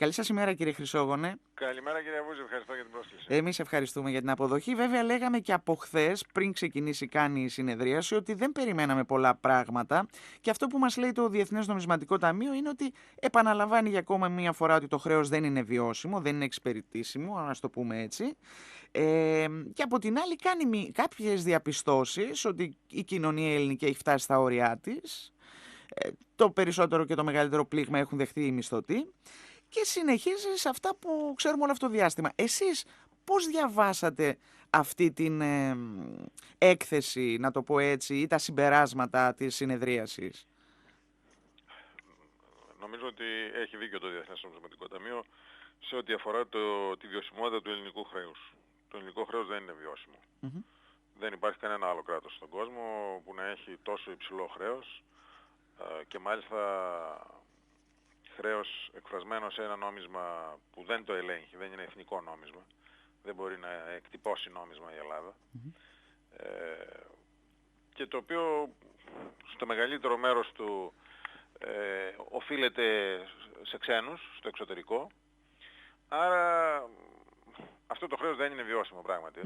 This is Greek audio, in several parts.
Καλή σας ημέρα, κύριε Χρυσόγονε. Καλημέρα, κύριε Βούζη, ευχαριστώ για την πρόσκληση. Εμείς ευχαριστούμε για την αποδοχή. Βέβαια, λέγαμε και από χθες, πριν ξεκινήσει καν η συνεδρίαση, ότι δεν περιμέναμε πολλά πράγματα. Και αυτό που μας λέει το Διεθνές Νομισματικό Ταμείο είναι ότι επαναλαμβάνει για ακόμα μία φορά ότι το χρέος δεν είναι βιώσιμο, δεν είναι εξυπηρετήσιμο, ας το πούμε έτσι. Και από την άλλη, κάνει κάποιες διαπιστώσεις ότι η κοινωνία ελληνική έχει φτάσει στα όρια της. Το περισσότερο και το μεγαλύτερο πλήγμα έχουν δεχτεί οι μισθωτοί. Και συνεχίζει σε αυτά που ξέρουμε όλο αυτό το διάστημα. Εσείς πώς διαβάσατε αυτή την έκθεση, να το πω έτσι, ή τα συμπεράσματα της συνεδρίασης? Νομίζω ότι έχει δίκιο το Διεθνές Νομισματικό Ταμείο σε ό,τι αφορά τη βιωσιμότητα του ελληνικού χρέους. Το ελληνικό χρέος δεν είναι βιώσιμο. Δεν υπάρχει κανένα άλλο κράτος στον κόσμο που να έχει τόσο υψηλό χρέος και μάλιστα χρέος εκφρασμένο σε ένα νόμισμα που δεν το ελέγχει, δεν είναι εθνικό νόμισμα. Δεν μπορεί να εκτυπώσει νόμισμα η Ελλάδα. Και το οποίο στο μεγαλύτερο μέρος του οφείλεται σε ξένους, στο εξωτερικό. Άρα αυτό το χρέος δεν είναι βιώσιμο πράγματι.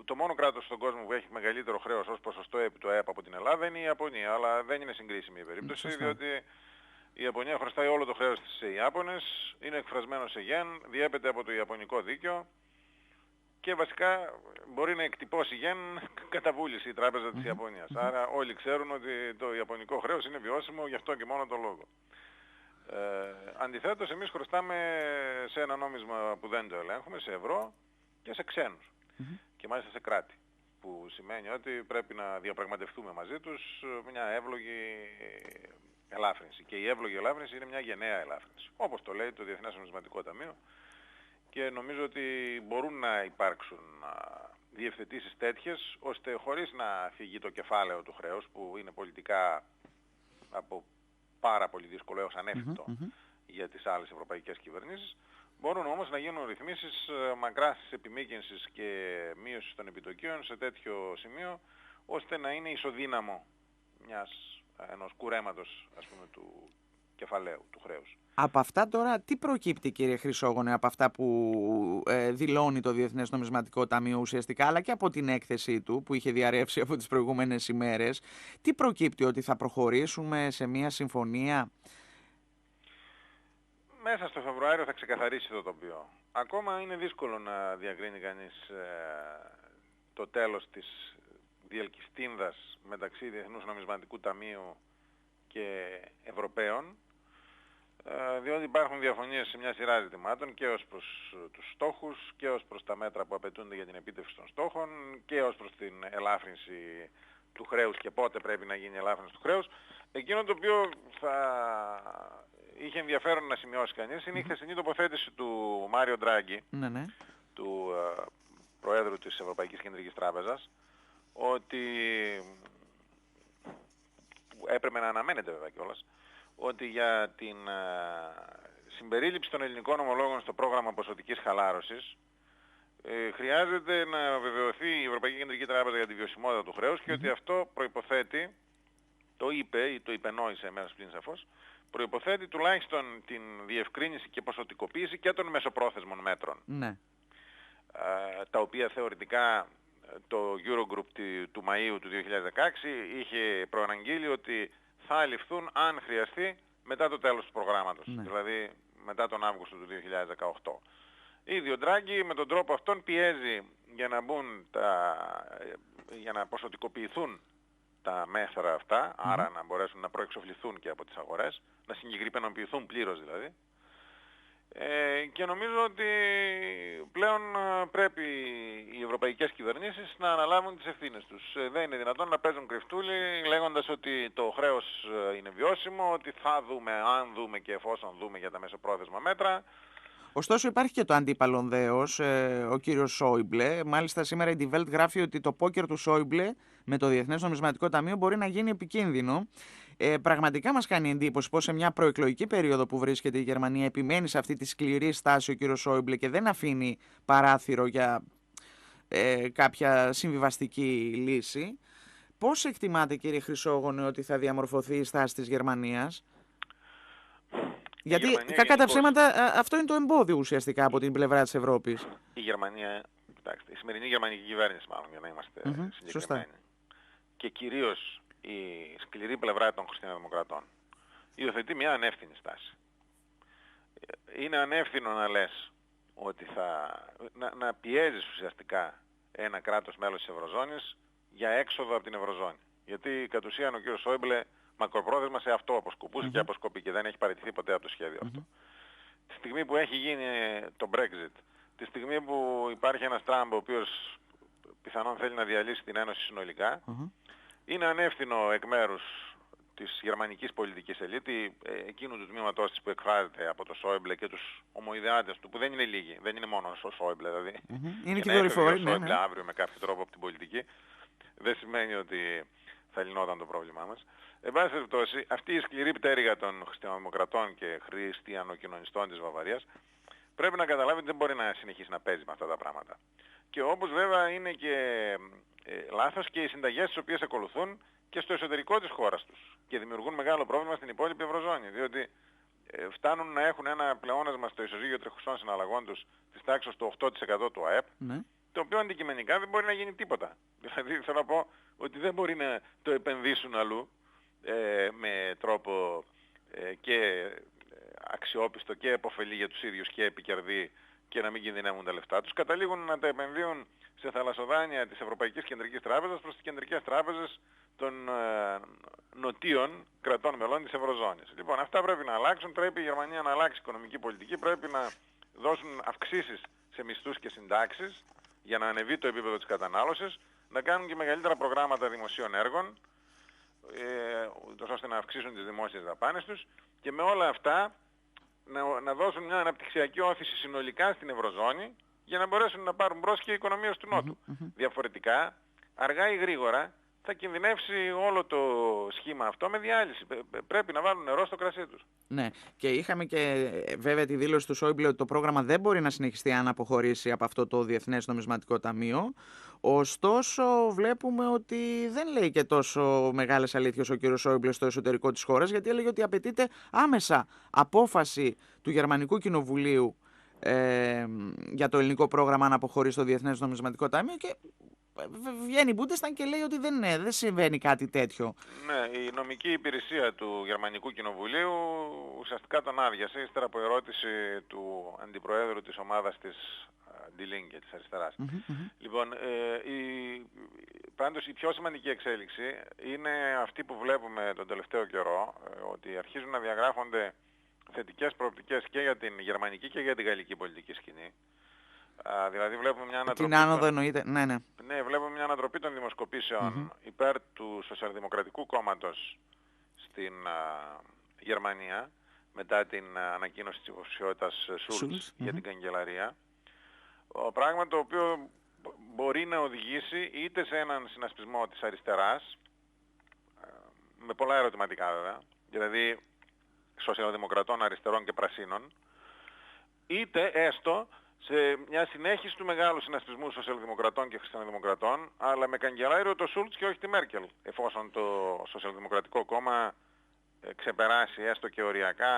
Το μόνο κράτος στον κόσμο που έχει μεγαλύτερο χρέος ως ποσοστό επί του ΑΕΠ από την Ελλάδα είναι η Ιαπωνία, αλλά δεν είναι συγκρίσιμη η περίπτωση, διότι η Ιαπωνία χρωστάει όλο το χρέος της σε Ιάπωνες, είναι εκφρασμένο σε γεν, διέπεται από το Ιαπωνικό δίκαιο και βασικά μπορεί να εκτυπώσει γεν κατά βούληση η τράπεζα της Ιαπωνίας. Άρα όλοι ξέρουν ότι το Ιαπωνικό χρέος είναι βιώσιμο γι' αυτό και μόνο το λόγο. Αντιθέτως εμείς χρωστάμε σε ένα νόμισμα που δεν το ελέγχουμε, σε ευρώ και σε ξένους και μάλιστα σε κράτη, που σημαίνει ότι πρέπει να διαπραγματευτούμε μαζί τους μια εύλογη ελάφρυνση. Και η εύλογη ελάφρυνση είναι μια γενναία ελάφρυνση, όπως το λέει το Διεθνές Νομισματικό Ταμείο, και νομίζω ότι μπορούν να υπάρξουν διευθετήσεις τέτοιες, ώστε χωρίς να φύγει το κεφάλαιο του χρέους, που είναι πολιτικά από πάρα πολύ δύσκολο έως ανέφικτο για τις άλλες ευρωπαϊκές κυβερνήσεις, μπορούν όμως να γίνουν ρυθμίσεις μακράς επιμήκυνσης και μείωσης των επιτοκίων σε τέτοιο σημείο, ώστε να είναι ισοδύναμο ενός κουρέματος, ας πούμε, του κεφαλαίου, του χρέους. Από αυτά τώρα τι προκύπτει, κύριε Χρυσόγονε, από αυτά που δηλώνει το Διεθνές Νομισματικό Ταμείο ουσιαστικά, αλλά και από την έκθεσή του που είχε διαρρεύσει από τις προηγούμενες ημέρες? Τι προκύπτει, ότι θα προχωρήσουμε σε μια συμφωνία? Μέσα στο Φεβρουάριο θα ξεκαθαρίσει το τοπίο. Ακόμα είναι δύσκολο να διακρίνει κανείς το τέλος της διελκυστίνδας μεταξύ Διεθνούς Νομισματικού Ταμείου και Ευρωπαίων, διότι υπάρχουν διαφωνίες σε μια σειρά ζητημάτων και ως προς τους στόχους και ως προς τα μέτρα που απαιτούνται για την επίτευξη των στόχων και ως προς την ελάφρυνση του χρέους και πότε πρέπει να γίνει η ελάφρυνση του χρέους. Εκείνο το οποίο θα είχε ενδιαφέρον να σημειώσει κανείς είναι η χθεσινή τοποθέτηση του Μάριο Ντράγκη, του Προέδρου της Ευρωπαϊκής Κεντρικής Τράπεζας, ότι έπρεπε να αναμένεται βέβαια κιόλας, ότι για την συμπερίληψη των ελληνικών ομολόγων στο πρόγραμμα ποσοτικής χαλάρωσης χρειάζεται να βεβαιωθεί η Ευρωπαϊκή Κεντρική Τράπεζα για τη βιωσιμότητα του χρέους και ότι αυτό προϋποθέτει, το είπε ή το υπενόησε μέρος πλήν σαφώς, προϋποθέτει τουλάχιστον την διευκρίνηση και ποσοτικοποίηση και των μεσοπρόθεσμων μέτρων. Τα οποία θεωρητικά το Eurogroup του Μαΐου του 2016 είχε προαναγγείλει ότι θα ληφθούν αν χρειαστεί μετά το τέλος του προγράμματος, δηλαδή μετά τον Αύγουστο του 2018. Ήδη ο Ντράγκη με τον τρόπο αυτόν πιέζει για να για να ποσοτικοποιηθούν τα μέτρα αυτά, άρα να μπορέσουν να προεξοφληθούν και από τις αγορές, να συγκεκριμενοποιηθούν πλήρως δηλαδή. Και νομίζω ότι πλέον πρέπει οι ευρωπαϊκές κυβερνήσεις να αναλάβουν τις ευθύνες τους. Δεν είναι δυνατόν να παίζουν κρυφτούλι λέγοντας ότι το χρέος είναι βιώσιμο, ότι θα δούμε, αν δούμε και εφόσον δούμε για τα μεσοπρόθεσμα μέτρα. Ωστόσο υπάρχει και το αντίπαλον δέος, ο κύριος Σόιμπλε. Μάλιστα σήμερα η Die Welt γράφει ότι το πόκερ του Σόιμπλε με το Διεθνές Νομισματικό Ταμείο μπορεί να γίνει επικίνδυνο. Πραγματικά μας κάνει εντύπωση πως σε μια προεκλογική περίοδο που βρίσκεται η Γερμανία επιμένει σε αυτή τη σκληρή στάση ο κύριος Σόιμπλε και δεν αφήνει παράθυρο για κάποια συμβιβαστική λύση. Πώς εκτιμάτε, κύριε Χρυσόγονε, ότι θα διαμορφωθεί η στάση της Γερμανίας? Γιατί κακά τα ψέματα αυτό είναι το εμπόδιο ουσιαστικά από την πλευρά της Ευρώπης. Η Γερμανία, κοιτάξτε, η σημερινή γερμανική κυβέρνηση μάλλον, για να είμαστε συγκεκριμένοι. Σωστά. Και κυρίως η σκληρή πλευρά των χριστιανοδημοκρατών υιοθετεί μια ανεύθυνη στάση. Είναι ανεύθυνο να λες ότι να πιέζεις ουσιαστικά ένα κράτος μέλος της Ευρωζώνης για έξοδο από την Ευρωζώνη. Γιατί κατ' ουσίαν ο κ. Σόιμπλε μακροπρόθεσμα σε αυτό αποσκοπούσε και αποσκοπεί και δεν έχει παραιτηθεί ποτέ από το σχέδιο αυτό. Τη στιγμή που έχει γίνει το Brexit, τη στιγμή που υπάρχει ένας Τραμπ ο οποίος πιθανόν θέλει να διαλύσει την Ένωση συνολικά, είναι ανεύθυνο εκ μέρους της γερμανικής πολιτικής ελίτ, εκείνου του τμήματός της που εκφράζεται από το Σόιμπλε και τους ομοειδεάτες του, που δεν είναι λίγοι, δεν είναι μόνο ο Σόιμπλε δηλαδή. Είναι και δορυφόροι. Ο Σόιμπλε αύριο με κάποιο τρόπο από την πολιτική, δεν σημαίνει ότι θα λυνόταν το πρόβλημά μας. Εν πάση περιπτώσει, αυτή η σκληρή πτέρυγα των χριστιανοδημοκρατών και χριστιανοκοινωνιστών της Βαβαρίας πρέπει να καταλάβει ότι δεν μπορεί να συνεχίσει να παίζει με αυτά τα πράγματα. Και όπως βέβαια είναι και λάθος και οι συνταγές τις οποίες ακολουθούν και στο εσωτερικό της χώρας τους και δημιουργούν μεγάλο πρόβλημα στην υπόλοιπη Ευρωζώνη, διότι φτάνουν να έχουν ένα πλεόνασμα στο ισοζύγιο τρεχουσών συναλλαγών τους της τάξης του 8% του ΑΕΠ, το οποίο αντικειμενικά δεν μπορεί να γίνει τίποτα. Δηλαδή θέλω να πω ότι δεν μπορεί να το επενδύσουν αλλού με τρόπο και αξιόπιστο και επωφελή για τους ίδιους και επικερδή και να μην κινδυνεύουν τα λεφτά τους. Καταλήγουν να τα επενδύουν σε θαλασσοδάνεια της Ευρωπαϊκής Κεντρικής Τράπεζας προς τις κεντρικές τράπεζες των νοτίων κρατών μελών της Ευρωζώνης. Λοιπόν, αυτά πρέπει να αλλάξουν, πρέπει η Γερμανία να αλλάξει οικονομική πολιτική, πρέπει να δώσουν αυξήσεις σε μισθούς και συντάξεις για να ανεβεί το επίπεδο της κατανάλωσης, να κάνουν και μεγαλύτερα προγράμματα δημοσίων έργων, ώστε να αυξήσουν τις δημόσιες δαπάνες τους και με όλα αυτά να δώσουν μια αναπτυξιακή όθηση συνολικά στην Ευρωζώνη για να μπορέσουν να πάρουν μπρος και οι οικονομίες του Νότου. Διαφορετικά, αργά ή γρήγορα, θα κινδυνεύσει όλο το σχήμα αυτό με διάλυση. Πρέπει να βάλουν νερό στο κρασί τους. Ναι, και είχαμε και βέβαια τη δήλωση του Σόιμπλε ότι το πρόγραμμα δεν μπορεί να συνεχιστεί αν αποχωρήσει από αυτό το Διεθνές Νομισματικό Ταμείο. Ωστόσο, βλέπουμε ότι δεν λέει και τόσο μεγάλες αλήθειες ο κ. Σόιμπλε στο εσωτερικό της χώρας, γιατί έλεγε ότι απαιτείται άμεσα απόφαση του Γερμανικού Κοινοβουλίου για το ελληνικό πρόγραμμα να αποχωρήσει στο Διεθνές Νομισματικό Ταμείο και βγαίνει η Bundestag και λέει ότι δεν συμβαίνει κάτι τέτοιο. Ναι, η νομική υπηρεσία του Γερμανικού Κοινοβουλίου ουσιαστικά τον άδειασε ύστερα από ερώτηση του αντιπροέδρου της ομάδας της Die Linke, της αριστεράς. Λοιπόν, πάντως η πιο σημαντική εξέλιξη είναι αυτή που βλέπουμε τον τελευταίο καιρό, ότι αρχίζουν να διαγράφονται θετικές προοπτικές και για την γερμανική και για την γαλλική πολιτική σκηνή. Δηλαδή βλέπουμε μια ανατροπή. Την άνοδο εννοείται, ναι. Ναι, βλέπουμε μια ανατροπή των δημοσκοπήσεων υπέρ του Σοσιαλδημοκρατικού Κόμματος στην Γερμανία μετά την ανακοίνωση της υποψηφιότητας Σούλτς για την καγκελαρία. Πράγμα το οποίο μπορεί να οδηγήσει είτε σε έναν συνασπισμό της αριστεράς, με πολλά ερωτηματικά βέβαια, δηλαδή σοσιαλδημοκρατών, αριστερών και πρασίνων, είτε έστω σε μια συνέχιση του μεγάλου συνασπισμού σοσιαλδημοκρατών και χριστιανοδημοκρατών, αλλά με καγκελάριο το Σούλτς και όχι τη Μέρκελ, εφόσον το Σοσιαλδημοκρατικό Κόμμα ξεπεράσει έστω και οριακά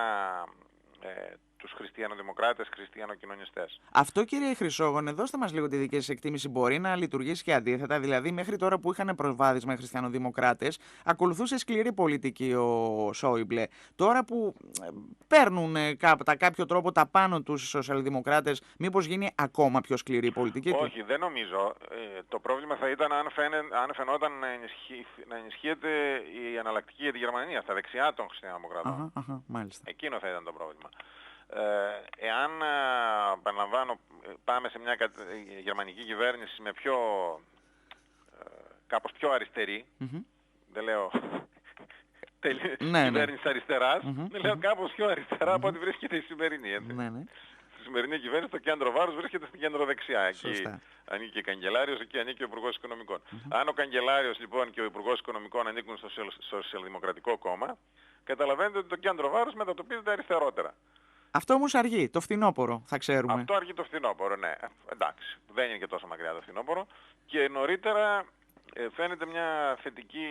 τους χριστιανοδημοκράτες, χριστιανοκοινωνιστές. Αυτό, κύριε Χρυσόγονε, δώστε μας λίγο τη δική σας εκτίμηση. Μπορεί να λειτουργήσει και αντίθετα? Δηλαδή, μέχρι τώρα που είχαν προβάδισμα οι χριστιανοδημοκράτες, ακολουθούσε σκληρή πολιτική ο Σόιμπλε. Τώρα που παίρνουν κατά κάποιο τρόπο τα πάνω τους οι σοσιαλδημοκράτες, μήπως γίνει ακόμα πιο σκληρή η πολιτική του? Όχι, δεν νομίζω. Το πρόβλημα θα ήταν αν φαινόταν να ενισχύεται η εναλλακτική για τη Γερμανία, στα δεξιά των χριστιανοδημοκρατών. Μάλιστα. Εκείνο θα ήταν το πρόβλημα. Εάν, επαναλαμβάνω, πάμε σε μια γερμανική κυβέρνηση με κάπως πιο αριστερή, δεν λέω κυβέρνηση αριστεράς, δεν λέω κάπως πιο αριστερά από ό,τι βρίσκεται η σημερινή. Στη σημερινή κυβέρνηση το κέντρο βάρους βρίσκεται στην κέντρο δεξιά. Εκεί ανήκει ο καγκελάριος, εκεί ανήκει ο Υπουργός Οικονομικών. Αν ο καγκελάριος λοιπόν και ο Υπουργός Οικονομικών ανήκουν στο Σοσιαλδημοκρατικό Κόμμα, καταλαβαίνετε ότι το κέντρο βάρους μετατοπίζεται αριστερότερα. Αυτό όμως αργεί, το φθινόπωρο, θα ξέρουμε. Αυτό αργεί το φθινόπωρο, ναι. Εντάξει, δεν είναι και τόσο μακριά το φθινόπωρο. Και νωρίτερα φαίνεται μια θετική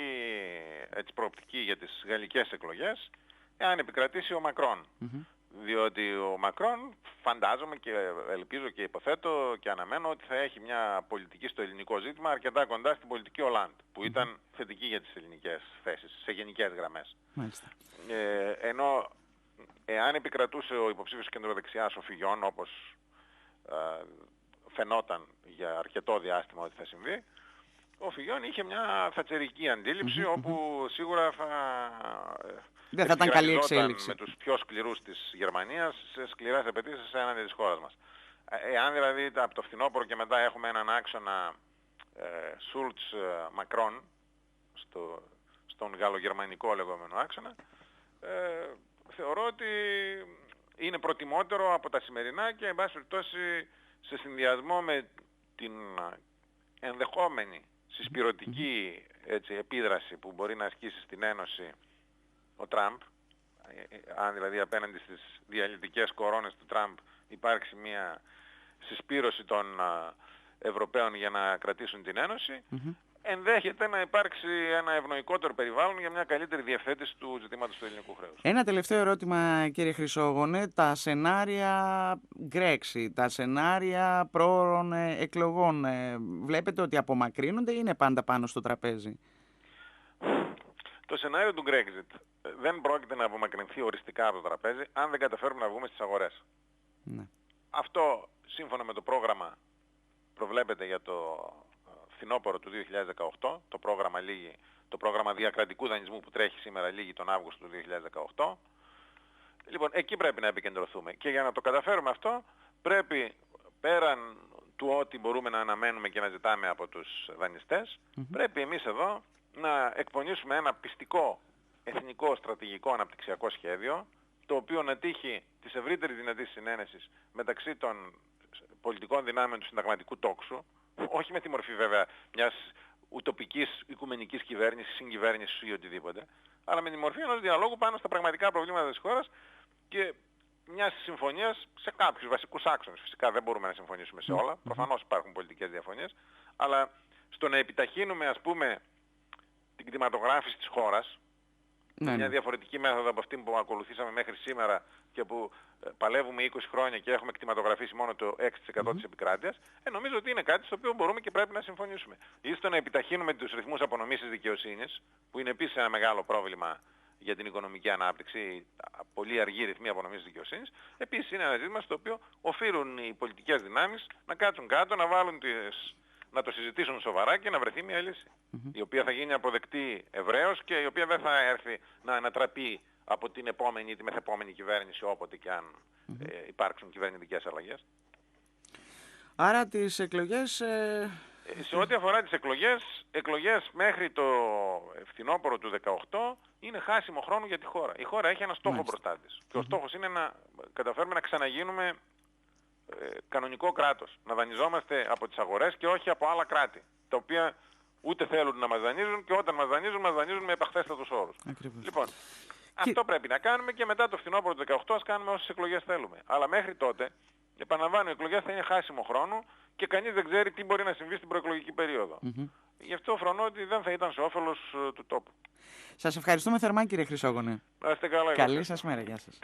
προοπτική για τις γαλλικές εκλογές, εάν επικρατήσει ο Μακρόν. Διότι ο Μακρόν φαντάζομαι και ελπίζω και υποθέτω και αναμένω ότι θα έχει μια πολιτική στο ελληνικό ζήτημα αρκετά κοντά στην πολιτική Ολάντ, που ήταν θετική για τις ελληνικές θέσεις, σε γενικές γραμμές. Ενώ εάν επικρατούσε ο υποψήφιος κεντροδεξιάς ο Φιγιόν, όπως φαινόταν για αρκετό διάστημα ότι θα συμβεί, ο Φιγιόν είχε μια θατσερική αντίληψη όπου σίγουρα δεν θα ήταν καλή εξέλιξη με τους πιο σκληρούς της Γερμανίας σε σκληρές απαιτήσεις έναντι της χώρας μας. Εάν δηλαδή από το φθινόπωρο και μετά έχουμε έναν άξονα Σούλτς-Μακρόν στον γαλλογερμανικό λεγόμενο άξονα, θεωρώ ότι είναι προτιμότερο από τα σημερινά και εν πάση περιπτώσει σε συνδυασμό με την ενδεχόμενη συσπυρωτική επίδραση που μπορεί να ασκήσει στην Ένωση ο Τραμπ, αν δηλαδή απέναντι στις διαλυτικές κορώνες του Τραμπ υπάρξει μια συσπήρωση των Ευρωπαίων για να κρατήσουν την Ένωση, ενδέχεται να υπάρξει ένα ευνοϊκότερο περιβάλλον για μια καλύτερη διευθέτηση του ζητήματος του ελληνικού χρέους. Ένα τελευταίο ερώτημα, κύριε Χρυσόγονε. Τα σενάρια Brexit, τα σενάρια πρόωρων εκλογών, βλέπετε ότι απομακρύνονται ή είναι πάντα πάνω στο τραπέζι? Το σενάριο του Brexit δεν πρόκειται να απομακρυνθεί οριστικά από το τραπέζι αν δεν καταφέρουμε να βγούμε στις αγορές. Ναι. Αυτό σύμφωνα με το πρόγραμμα προβλέπεται για το φθινόπωρο του 2018, το πρόγραμμα διακρατικού δανεισμού που τρέχει σήμερα λήγει τον Αύγουστο του 2018. Λοιπόν, εκεί πρέπει να επικεντρωθούμε. Και για να το καταφέρουμε αυτό πρέπει πέραν του ότι μπορούμε να αναμένουμε και να ζητάμε από τους δανειστές, πρέπει εμείς εδώ να εκπονήσουμε ένα πιστικό εθνικό στρατηγικό αναπτυξιακό σχέδιο, το οποίο να τύχει της ευρύτερης δυνατής συνένεσης μεταξύ των πολιτικών δυνάμεων του συνταγματικού τόξου, όχι με τη μορφή βέβαια μιας ουτοπικής οικουμενικής κυβέρνησης, συγκυβέρνησης ή οτιδήποτε, αλλά με τη μορφή ενός διαλόγου πάνω στα πραγματικά προβλήματα της χώρας και μιας συμφωνίας σε κάποιους βασικούς άξονες. Φυσικά δεν μπορούμε να συμφωνήσουμε σε όλα, προφανώς υπάρχουν πολιτικές διαφωνίες, αλλά στο να επιταχύνουμε ας πούμε την κτηματογράφηση της χώρας, μια διαφορετική μέθοδο από αυτή που ακολουθήσαμε μέχρι σήμερα και που παλεύουμε 20 χρόνια και έχουμε κτηματογραφήσει μόνο το 6% της επικράτειας, νομίζω ότι είναι κάτι στο οποίο μπορούμε και πρέπει να συμφωνήσουμε. Ή στο να επιταχύνουμε τους ρυθμούς απονομής της δικαιοσύνης, που είναι επίσης ένα μεγάλο πρόβλημα για την οικονομική ανάπτυξη, πολύ αργή ρυθμή απονομής της δικαιοσύνης, επίσης είναι ένα ζήτημα στο οποίο οφείλουν οι πολιτικές δυνάμεις να κάτσουν κάτω, να το συζητήσουν σοβαρά και να βρεθεί μια λύση, η οποία θα γίνει αποδεκτή ευρέως και η οποία δεν θα έρθει να ανατραπεί από την επόμενη ή τη μεθεπόμενη κυβέρνηση όποτε και αν υπάρξουν κυβερνητικές αλλαγές. Άρα τις εκλογές... Σε ό,τι αφορά τις εκλογές μέχρι το φθινόπωρο του 2018 είναι χάσιμο χρόνο για τη χώρα. Η χώρα έχει ένα στόχο μπροστά της. Και ο στόχος είναι να καταφέρουμε να ξαναγίνουμε κανονικό κράτος. Να δανειζόμαστε από τις αγορές και όχι από άλλα κράτη, τα οποία ούτε θέλουν να μας δανείζουν και όταν μας δανείζουν με επαχθέστατους όρους. Λοιπόν, αυτό πρέπει να κάνουμε και μετά το φθινόπωρο του 2018 ας κάνουμε όσες εκλογές θέλουμε. Αλλά μέχρι τότε, επαναλαμβάνω, οι εκλογές θα είναι χάσιμο χρόνο και κανείς δεν ξέρει τι μπορεί να συμβεί στην προεκλογική περίοδο. Γι' αυτό φρονώ ότι δεν θα ήταν σε όφελος του τόπου. Σας ευχαριστούμε θερμά, κύριε Χρυσόγονε. Να είστε καλά. Καλή σας μέρα. Γεια σας.